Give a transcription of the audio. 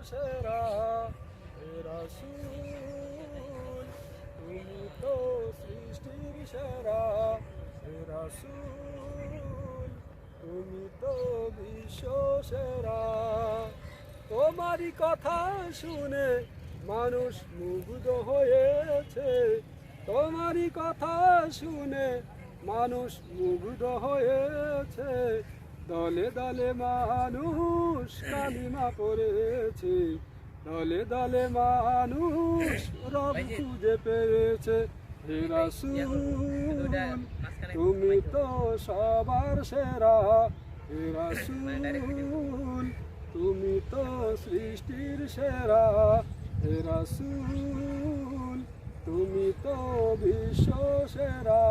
সেরা হে রাসূল, তুমি তো সৃষ্টির সেরা হে রাসূল, তুমি তো বিশ্ব সেরা। তোমারই কথা শুনে মানুষ মুগ্ধ হয়েছে, তোমারই কথা শুনে মানুষ মুগ্ধ হয়েছে। দলে দলে মানুষ কালিমা পড়েছে, দলে দলে মানুষ রব খুঁজে পেয়েছে। হে রাসূল, তুমি তো সবার সেরা হে রাসূল, তুমি তো সৃষ্টির সেরা হে রাসূল, তুমি তো বিশ্ব সেরা।